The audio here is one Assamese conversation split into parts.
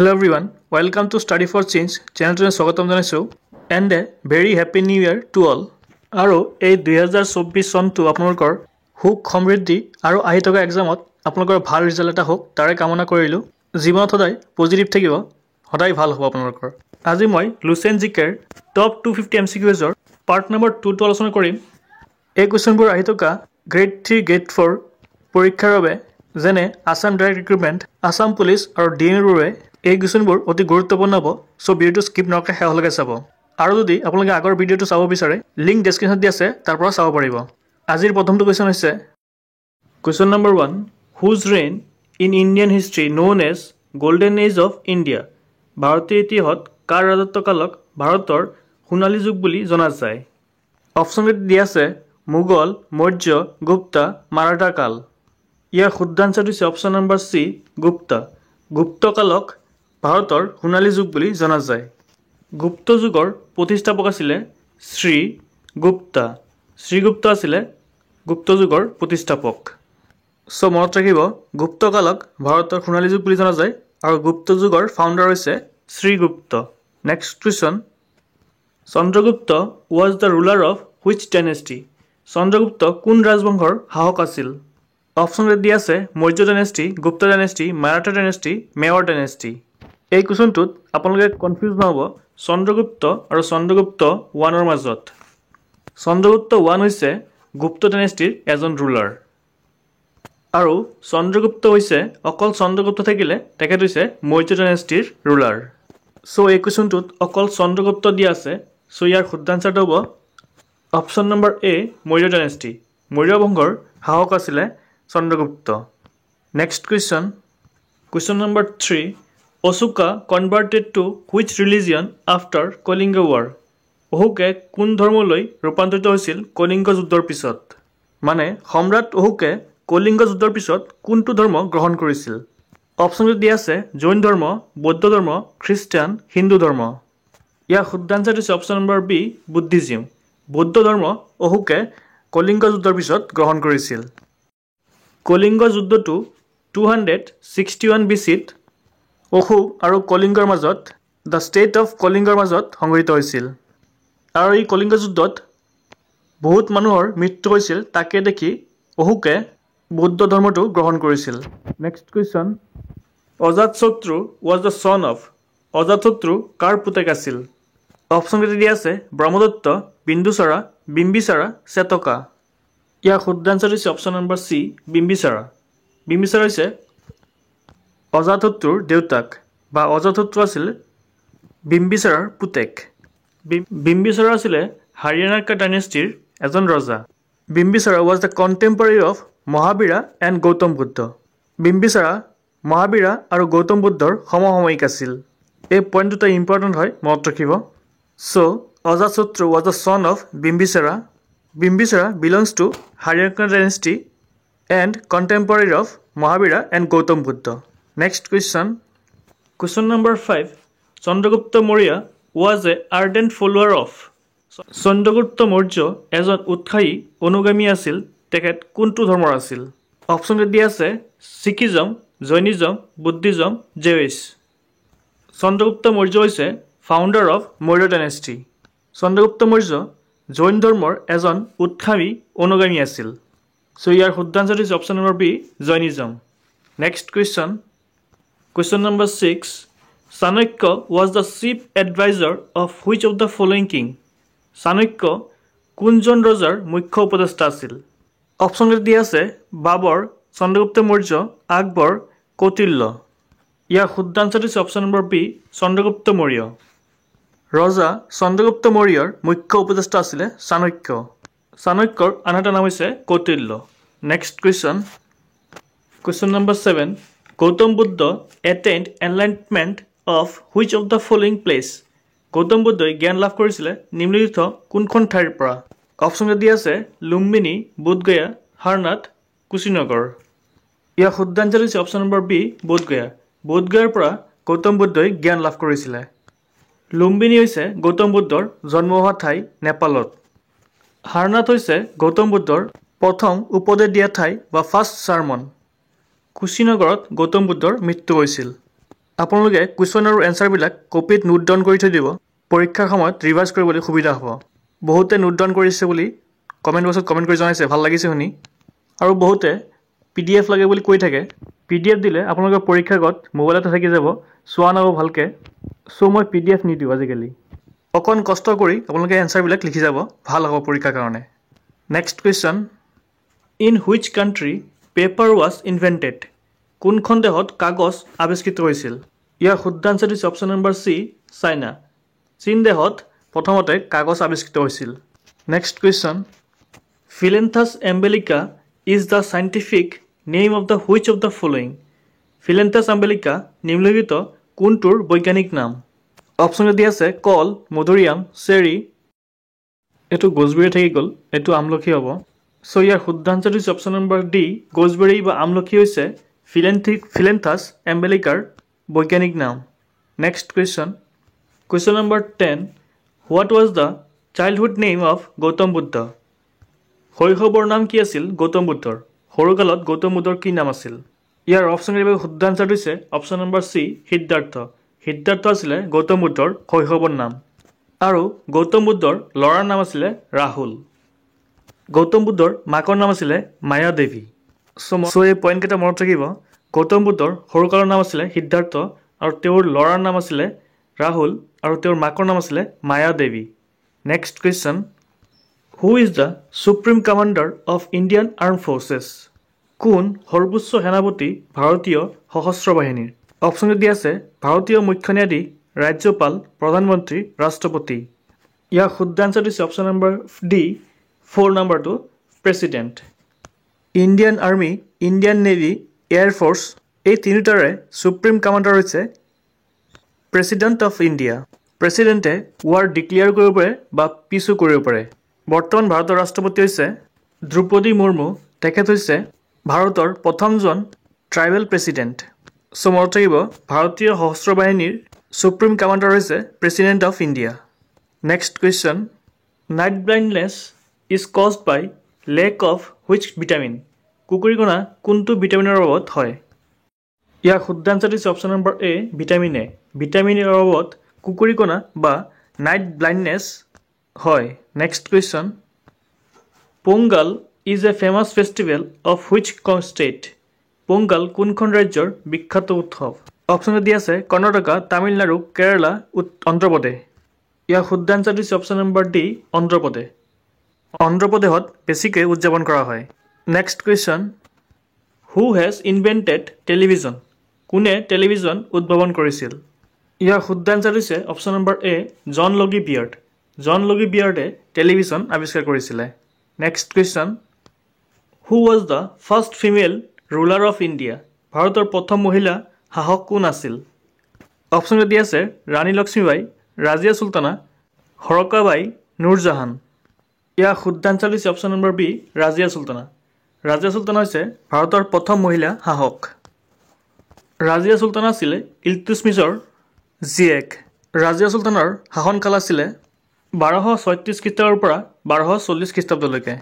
Hello everyone, welcome to Study for Change channel স্বাগতম জানাইছো and a very happy new year to all. আৰু এই 2024 চনটো আপোনালোকৰ সুখ সমৃদ্ধি আৰু আহি থকা এক্সামত আপোনালোকৰ ভাল ৰিজাল্ট এটা হোক তাৰে কামনা কৰিলো। জীৱনত সদায় পজিটিভ থাকিব, সদায় ভাল হ'ব আপোনালোকৰ। আজি মই লুচেন জিকেৰ টপ 250 MCQsৰ পাৰ্ট নম্বৰ 2 টো আলোচনা কৰিম। এই কোৱেশ্চনবোৰ আহি থকা গ্ৰেড 3 গ্ৰেড 4 পৰীক্ষাৰ বাবে যেনে Assam direct recruitment, Assam police আৰু ডিএমইৰ বাবে এই কোৱেশ্চনবোৰ অতি গুৰুত্বপূৰ্ণ হ'ব। সো ভিডিওটো স্কিপ নকৰাকৈ শেষলৈকে চাব। আৰু যদি আপোনালোকে আগৰ ভিডিওটো চাব বিচাৰে লিংক ডেছক্ৰিপশ্যনত দিয়া আছে, তাৰ পৰা চাব পাৰিব। আজিৰ প্ৰথমটো কোৱেশ্চন হৈছে question number 1, whose reign in Indian history known as golden age of India. ভাৰতীয় ইতিহাসত কাৰ ৰাজত্বকালক ভাৰতৰ সোণালী যুগ বুলি জনা যায়? অপশ্যন দিয়া আছে মোগল, মৌৰ্য, গুপ্তা, মাৰাঠা কাল। ইয়াৰ শুদ্ধ আনচাৰ হৈছে অপশ্যন নম্বৰ চি, গুপ্তা। গুপ্ত কালক ভাৰতৰ সোণালী যুগ বুলি জনা যায়। গুপ্ত যুগৰ প্ৰতিষ্ঠাপক আছিলে শ্ৰী গুপ্তা। শ্ৰীগুপ্ত আছিলে গুপ্ত যুগৰ প্ৰতিষ্ঠাপক। সো মনত ৰাখিব, গুপ্ত কালক ভাৰতৰ সোণালী যুগ বুলি জনা যায় আৰু গুপ্ত যুগৰ ফাউণ্ডাৰ হৈছে Srigupta. Next question, Chandragupta was the ruler of which dynasty. Chandragupta কোন ৰাজবংশৰ শাসক আছিল? অপশ্যন দিয়া আছে Maurya dynasty, Gupta dynasty, Maratha dynasty, Mewar dynasty. এই কুৱেশ্যনটোত আপোনালোকে কনফিউজ নহ'ব চন্দ্ৰগুপ্ত আৰু চন্দ্ৰগুপ্ত 1ৰ মাজত। চন্দ্ৰগুপ্ত 1 হৈছে গুপ্ত ডাইনেষ্টিৰ এজন ৰুলাৰ আৰু চন্দ্ৰগুপ্ত হৈছে অকল চন্দ্ৰগুপ্ত থাকিলে তেখেত হৈছে মৌৰ্য ডাইনেষ্টিৰ ৰুলাৰ। চ' এই কুৱেশ্যনটোত অকল চন্দ্ৰগুপ্ত দিয়া আছে। চ' ইয়াৰ শুদ্ধ আনচাৰটো হ'ব option number A, Maurya dynasty. Maurya বংশৰ শাসক আছিলে Chandragupta. Next question, question number 3, Ashoka converted to which religion after Kalinga war. অশোকে কোন ধৰ্মলৈ ৰূপান্তৰিত হৈছিল কলিংগ যুদ্ধৰ পিছত? মানে সম্ৰাট অশোকে কলিংগ যুদ্ধৰ পিছত কোনটো ধৰ্ম গ্ৰহণ কৰিছিল? অপশ্যনটো দিয়া আছে জৈন ধৰ্ম, বৌদ্ধ ধৰ্ম, খ্ৰীষ্টান, হিন্দু ধৰ্ম। ইয়াৰ শুদ্ধ আনচাৰ হৈছে অপশ্যন নম্বৰ বি, বুদ্ধিজিম। বৌদ্ধ ধৰ্ম অশোকে কলিংগ যুদ্ধৰ পিছত গ্ৰহণ কৰিছিল। কলিংগ যুদ্ধটো 261 BC-ত অশোক আৰু কলিংগৰ মাজত দ্য ষ্টেট অফ কলিংগৰ মাজত সংঘটিত হৈছিল আৰু এই কলিংগ যুদ্ধত বহুত মানুহৰ মৃত্যু হৈছিল। তাকে দেখি অশোকে বৌদ্ধ ধৰ্মটো গ্ৰহণ কৰিছিল। Next question, Ajatashatru was the son of. Ajatashatru কাৰ পুতেক আছিল? অপশ্যন দিয়া আছে ব্ৰহ্মদত্ত, বিন্দুচাৰা, বিম্বিচাৰা, চেতকা। ইয়াৰ শুদ্ধ আনচাৰ হৈছে অপশ্যন নম্বৰ চি, বিম্বিচাৰা। বিম্বিচাৰা হৈছে অজাতশত্ৰুৰ দেউতাক বা অজাতশত্ৰু আছিল বিম্বিচাৰাৰ পুতেক। বিম্বিচাৰা আছিলে হাৰিয়ানাকা ডাইনেষ্টিৰ এজন ৰজা। Bimbisara was the contemporary of Mahavira and Gautam Buddha. Bimbisara Mahavira আৰু গৌতম বুদ্ধৰ সমসাময়িক আছিল। এই পইণ্ট দুটা ইম্পৰ্টেণ্ট হয়, মনত ৰাখিব। So' Ajatashatru was the son of Bimbisara. Bimbisara belongs to Haryanka dynasty and contemporary of Mahavira and Gautam Buddha. Next question, question number 5, Chandragupta Maurya was a ardent follower of. Chandragupta Maurya এজন উৎসাহী অনুগামী আছিল। তেখেত কোনটো ধৰ্মৰ আছিল? অপশ্যন দিয়া আছে শিখিজম, জৈনিজম, বুদ্ধিজম, জেউইছ। চন্দ্ৰগুপ্ত মৌৰ্য হৈছে founder of Maurya dynasty. Chandragupta Maurya Jain ধৰ্মৰ এজন উৎসাহী অনুগামী আছিল। চ' ইয়াৰ শুদ্ধ আনচাৰ হৈছে option number B, Jainism. Next question, question number 6, Chanakya was the chief adviser of which of the following king. Chanakya কোনজন ৰজাৰ মুখ্য উপদেষ্টা আছিল? অপশ্যন দিয়া আছে বাবৰ, চন্দ্ৰগুপ্ত মৌৰ্য, আকবৰ, কৌটিল্য। ইয়াৰ শুদ্ধ আনচাৰ হৈছে option number B, Chandragupta Maurya. ৰজা চন্দ্ৰগুপ্ত মৌৰ্যৰ মুখ্য উপদেষ্টা আছিলে চাণক্য। চাণক্যৰ আন এটা নাম হৈছে Kautilya. Next question, question number 7, Gautam Buddha attained enlightenment of which of the following place. Gautam বুদ্ধই জ্ঞান লাভ কৰিছিলে নিম্নলিখিত কোনখন ঠাইৰ পৰা? অপশ্যন দিয়া আছে লুম্বিনী, বোধগয়া, সাৰনাথ, কুশীনগৰ। ইয়াৰ শুদ্ধ আনচাৰ হৈছে অপশ্যন নম্বৰ বি, বোধগয়া। বোধগয়াৰ পৰা গৌতম বুদ্ধই জ্ঞান লাভ কৰিছিলে। লুম্বিনী হৈছে গৌতম বুদ্ধৰ জন্ম হোৱা ঠাই নেপালত। সাৰনাথ হৈছে গৌতম বুদ্ধৰ প্ৰথম উপদেশ দিয়া ঠাই বা ফাৰ্ষ্ট চাৰ্মন। কুশীনগৰত গৌতম বুদ্ধৰ মৃত্যু হৈছিল। আপোনালোকে কুৱেশ্যন আৰু এনচাৰবিলাক কপিত নোট ডাউন কৰি থৈ দিব পৰীক্ষাৰ সময়ত ৰিভাইজ কৰিবলৈ সুবিধা হ'ব বহুতে নোট ডাউন কৰিছে বুলি কমেণ্ট বক্সত কমেণ্ট কৰি জনাইছে ভাল লাগিছে শুনি আৰু বহুতে PDF লাগে বুলি কৈ থাকে PDF দিলে আপোনালোকৰ পৰীক্ষাগত মোবাইলতে থাকি যাব চোৱা নাব ভালকৈ সো মই PDF নিদিওঁ আজিকালি অকণ কষ্ট কৰি আপোনালোকে এনচাৰবিলাক লিখি যাব ভাল হ'ব পৰীক্ষাৰ কাৰণে next question in which country paper was invented কোনখন দেশত কাগজ আৱিষ্কৃত হৈছিল ইয়াৰ শুদ্ধ আনচাৰ হৈছে অপশ্যন নম্বৰ চি চাইনা চীন দেশত প্ৰথমতে কাগজ আৱিষ্কৃত হৈছিল next question Phyllanthus emblica is the scientific name of the which of the following Phyllanthus emblica নিম্নলিখিত কোনটোৰ বৈজ্ঞানিক নাম অপশ্যন দি আছে কল মধুৰিআম চেৰী এইটো গছবেৰী থাকি গ'ল এইটো আমলখি হ'ব সো ইয়াৰ শুদ্ধ আনচাৰ হৈছে অপশ্যন নম্বৰ ডি গছবেৰী বা আমলখি হৈছে ফিলেন্থাছ এম্বেলিকাৰ বৈজ্ঞানিক নাম next question number 10 what was the childhood name of Gautam Buddha শৈশৱৰ নাম কি আছিল গৌতম বুদ্ধৰ সৰুকালত গৌতম বুদ্ধৰ কি নাম আছিল ইয়াৰ অপশ্যনৰ বাবে শুদ্ধ আনচাৰ হৈছে অপশ্যন নম্বৰ চি সিদ্ধাৰ্থ আছিলে গৌতম বুদ্ধৰ শৈশৱৰ নাম আৰু গৌতম বুদ্ধৰ ল'ৰাৰ নাম আছিলে ৰাহুল গৌতম বুদ্ধৰ মাকৰ নাম আছিলে মায়া দেৱী সো এই পইণ্টকেইটা মনত ৰাখিব গৌতম বুদ্ধৰ সৰুকালৰ নাম আছিলে সিদ্ধাৰ্থ আৰু তেওঁৰ ল'ৰাৰ নাম আছিলে ৰাহুল আৰু তেওঁৰ মাকৰ নাম আছিলে Maya Devi next question who is the supreme commander of Indian armed forces কোন সৰ্বোচ্চ সেনাপতি ভাৰতীয় সশস্ত্ৰ বাহিনীৰ অপশ্যন দি আছে ভাৰতীয় মুখ্য ন্যায়াধীশ ৰাজ্যপাল প্ৰধানমন্ত্ৰী ৰাষ্ট্ৰপতি ইয়াৰ শুদ্ধ আনচাৰ হৈছে অপশ্যন নম্বৰ ডি 4 নম্বৰটো president Indian army Indian navy air force এই তিনিটাৰে সুপ্ৰিম কমাণ্ডাৰ হৈছে প্ৰেচিডেণ্ট অফ ইণ্ডিয়া প্ৰেচিডেণ্টে ৱাৰ ডিক্লেয়াৰ কৰিব পাৰে বা পিছো কৰিব পাৰে বৰ্তমান ভাৰতৰ ৰাষ্ট্ৰপতি হৈছে দ্ৰৌপদী মুৰ্মু তেখেত হৈছে ভাৰতৰ প্ৰথমজন ট্ৰাইবেল প্ৰেচিডেণ্ট সো মনত ৰাখিব ভাৰতীয় সশস্ত্ৰ বাহিনীৰ সুপ্ৰিম কমাণ্ডাৰ হৈছে president of India next question night blindness is caused by lack of which vitamin কুকুৰীকণা কোনটো ভিটামিনৰ অভাৱত হয় ইয়াৰ শুদ্ধ আনচাৰ হৈছে অপশ্যন নম্বৰ এ ভিটামিনৰ অভাৱত কুকুৰীকণা বা নাইট ব্লাইণ্ডনেছ হয় next question Pongal is a famous festival of which state Pongal কোনখন ৰাজ্যৰ বিখ্যাত উৎসৱ অপশ্যন দি আছে কৰ্ণাটকা তামিলনাডু কেৰালা অন্ধ্ৰপ্ৰদেশ ইয়াৰ শুদ্ধ আনচাৰ হৈছে অপশ্যন নম্বৰ ডি অন্ধ্ৰপ্ৰদেশত বেছিকৈ উদযাপন কৰা হয় next question who has invented television কোনে টেলিভিজন উদ্ভাৱন কৰিছিল ইয়াৰ শুদ্ধ আনচাৰ হৈছে অপশ্যন নম্বৰ এ জন লগি বিয়াৰ্ডে টেলিভিজন আৱিষ্কাৰ কৰিছিলে next question who was the first female ruler of India ভাৰতৰ প্ৰথম মহিলা শাসক কোন আছিল অপশ্যন দি আছে ৰাণী লক্ষ্মীবাই ৰাজিয়া চুলতানা হৰকাবাই নুৰজাহান ইয়াৰ শুদ্ধ আনচাৰ হৈছে option number B Razia Sultana হৈছে ভাৰতৰ প্ৰথম মহিলা শাসক ৰাজিয়া চুলতানা আছিলে ইলতুৎমিছৰ জীয়েক ৰাজিয়া চুলতানৰ শাসনকাল আছিলে 1236 খ্ৰীষ্টাব্দৰ পৰা 1240 খ্ৰীষ্টাব্দলৈকে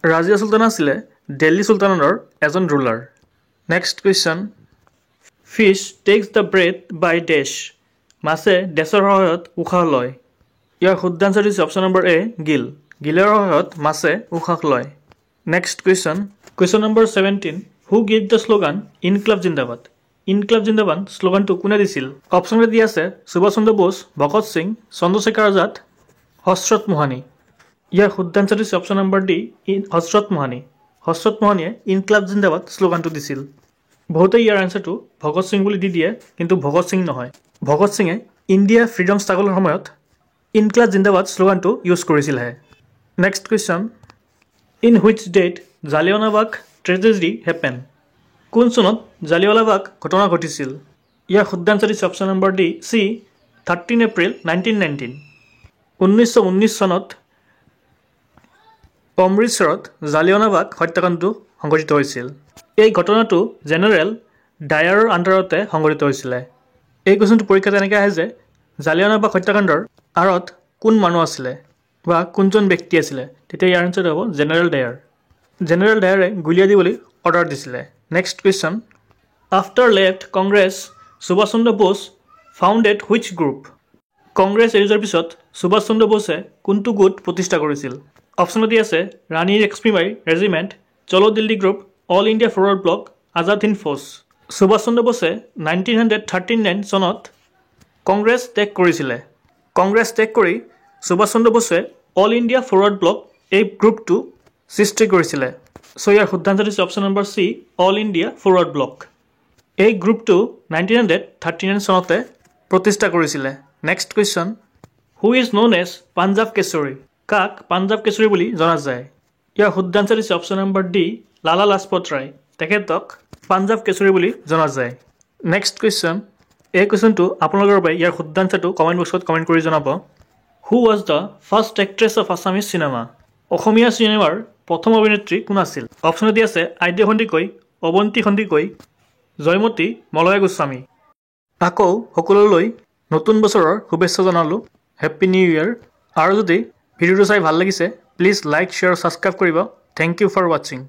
ৰাজিয়া চুলতানা আছিলে দিল্লী চুলতানৰ এজন ruler next question fish takes the breath by ডেছ মাছে ডেছৰ সহায়ত উশাহ লয় ইয়াৰ শুদ্ধ আনচাৰ হৈছে অপশ্যন নম্বৰ এ গিলৰ সহায়ত মাছে উশাহ লয় next question number 17 who give the slogan Inquilab Zindabad শ্লোগানটো কোনে দিছিল অপশ্যন দি আছে সুভাষ চন্দ্ৰ বোস ভগত সিং চন্দ্ৰশেখৰ আজাদ হজৰত মোহানী ইয়াৰ শুদ্ধ আনচাৰ হৈছে অপশ্যন নম্বৰ ডি হজৰত মোহানীয়ে ইনকলাব জিন্দাবাদ শ্লোগানটো দিছিল বহুতে ইয়াৰ আনচাৰটো ভগত সিং বুলি দি দিয়ে কিন্তু ভগত সিং নহয় ভগত সিঙে ইণ্ডিয়া ফ্ৰীডম ষ্ট্ৰাগলৰ সময়ত ইনকলাব জিন্দাবাদ শ্লোগানটো ইউজ কৰিছিলহে next question in which date Jallianwala Bagh tragedy happen কোন চনত জালিয়ানৱালাবাগ ঘটনা ঘটিছিল ইয়াৰ শুদ্ধ আনচাৰ হৈছে option number D C 13 April 1919 1919 চনত অমৃতসৰত জালিয়ানৱালাবাগ হত্যাকাণ্ডটো সংঘটিত হৈছিল এই ঘটনাটো জেনেৰেল ডায়াৰৰ আণ্ডাৰতে সংঘটিত হৈছিলে এই কুৱেশ্যনটো পৰীক্ষাত এনেকৈ আহে যে জালিয়ানৱালাবাগ হত্যাকাণ্ডৰ আঁৰত কোন মানুহ আছিলে বা কোনজন ব্যক্তি আছিলে তেতিয়া ইয়াৰ আনচাৰ হ'ব জেনেৰেল ডায়াৰে গুলীয়া দিবলৈ অৰ্ডাৰ দিছিলে next question after left Congress Subhash Chandra Bose founded which group? Congress এৰি যোৱাৰ পিছত সুভাষ চন্দ্ৰ বোসে কোনটো গোট প্ৰতিষ্ঠা কৰিছিল? অপশ্যনত আছে ৰাণী Lakshmibai regiment, Chalo Delhi group, all India forward bloc, Azad Hind Fauj. Subhas Chandra বোসে 1939 চনত কংগ্ৰেছ ত্যাগ কৰিছিলে। কংগ্ৰেছ ত্যাগ কৰি সুভাষ চন্দ্ৰ বোসে অল ইণ্ডিয়া ফৰৱাৰ্ড ব্লক এই গ্ৰুপটো সৃষ্টি কৰিছিলে। চ' ইয়াৰ শুদ্ধান্ত হৈছে option number C, all India forward bloc. এই গ্ৰুপটো 1939 চনতে প্ৰতিষ্ঠা কৰিছিলে। Next question, who is known as Punjab Kesari? কাক পাঞ্জাৱ কেশৰী বুলি জনা যায়? ইয়াৰ শুদ্ধান্ত হৈছে option number D, Lala Lajpat Rai. তেখেতক পাঞ্জাৱ কেশৰী বুলি জনা যায়। নেক্সট কুৱেশ্যন, এই কুৱেশ্যনটো আপোনালোকৰ বাবে ইয়াৰ শুদ্ধান্তটো কমেণ্ট বক্সত কমেণ্ট কৰি জনাব। Who was the first actress of Assamese cinema? অসমীয়া চিনেমাৰ প্ৰথম অভিনেত্ৰী কোন আছিল? অপশ্যনত আছে আদ্য সন্দিকৈ, অৱন্তী সন্দিকৈ, জয়মতী মলয়া গোস্বামী। আকৌ সকলোলৈ নতুন বছৰৰ শুভেচ্ছা জনালোঁ। Happy new year. আৰু যদি ভিডিঅ'টো চাই ভাল লাগিছে প্লিজ লাইক, শ্বেয়াৰ, ছাবস্ক্ৰাইব কৰিব। থেংক ইউ ফৰ ৱাচিং।